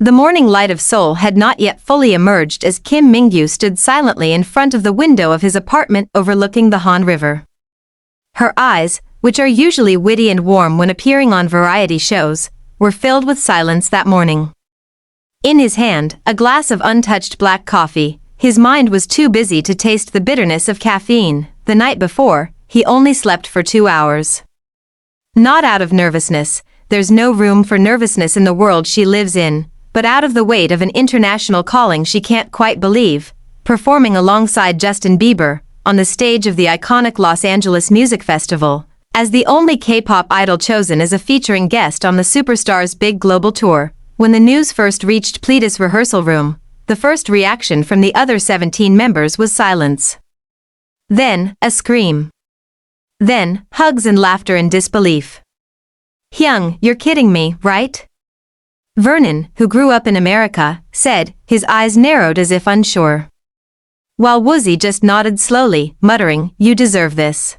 The morning light of Seoul had not yet fully emerged as Kim Mingyu stood silently in front of the window of his apartment overlooking the Han River. Her eyes, which are usually witty and warm when appearing on variety shows, were filled with silence that morning. In his hand, a glass of untouched black coffee, his mind was too busy to taste the bitterness of caffeine. The night before, he only slept for 2 hours. Not out of nervousness, there's no room for nervousness in the world she lives in, but out of the weight of an international calling she can't quite believe, performing alongside Justin Bieber, on the stage of the iconic Los Angeles Music Festival, as the only K-pop idol chosen as a featuring guest on the superstar's big global tour. When the news first reached Pleda's rehearsal room, the first reaction from the other 17 members was silence. Then, a scream. Then, hugs and laughter and disbelief. "Hyung, you're kidding me, right?" Vernon, who grew up in America, said, his eyes narrowed as if unsure. While Woozi just nodded slowly, muttering, "You deserve this."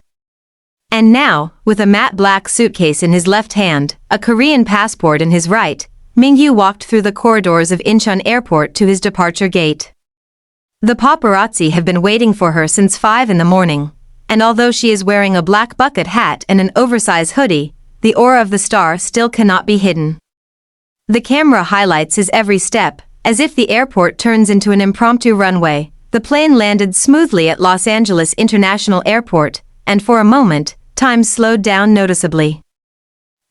And now, with a matte black suitcase in his left hand, a Korean passport in his right, Mingyu walked through the corridors of Incheon Airport to his departure gate. The paparazzi have been waiting for her since 5 in the morning, and although she is wearing a black bucket hat and an oversized hoodie, the aura of the star still cannot be hidden. The camera highlights his every step, as if the airport turns into an impromptu runway. The plane landed smoothly at Los Angeles International Airport, and for a moment, time slowed down noticeably.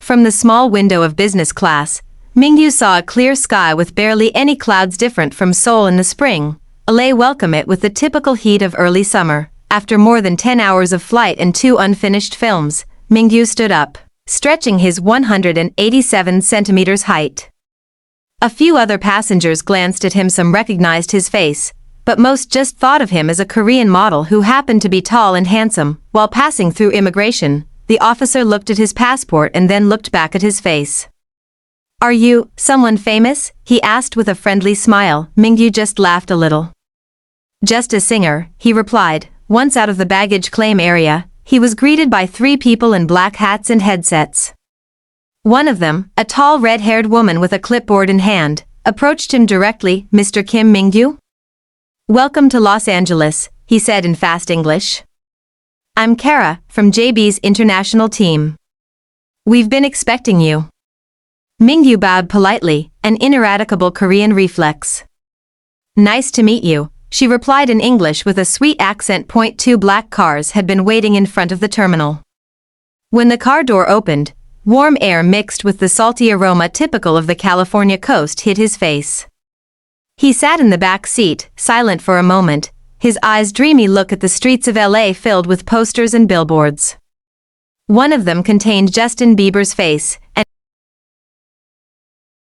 From the small window of business class, Mingyu saw a clear sky with barely any clouds, different from Seoul in the spring. LA welcomed it with the typical heat of early summer. After more than 10 hours of flight and 2 unfinished films, Mingyu stood up, stretching his 187 centimeters height. A few other passengers glanced at him, some recognized his face, but most just thought of him as a Korean model who happened to be tall and handsome. While passing through immigration, the officer looked at his passport and then looked back at his face. "Are you someone famous?" he asked with a friendly smile. Mingyu just laughed a little. "Just a singer," he replied. Once out of the baggage claim area, he was greeted by 3 people in black hats and headsets. One of them, a tall red-haired woman with a clipboard in hand, approached him directly. "Mr. Kim Mingyu? Welcome to Los Angeles," he said in fast English. "I'm Kara, from JB's international team. We've been expecting you." Mingyu bowed politely, an ineradicable Korean reflex. "Nice to meet you," she replied in English with a sweet accent. 2 black cars had been waiting in front of the terminal. When the car door opened, warm air mixed with the salty aroma typical of the California coast hit his face. He sat in the back seat, silent for a moment, his eyes dreamy look at the streets of LA filled with posters and billboards. One of them contained Justin Bieber's face,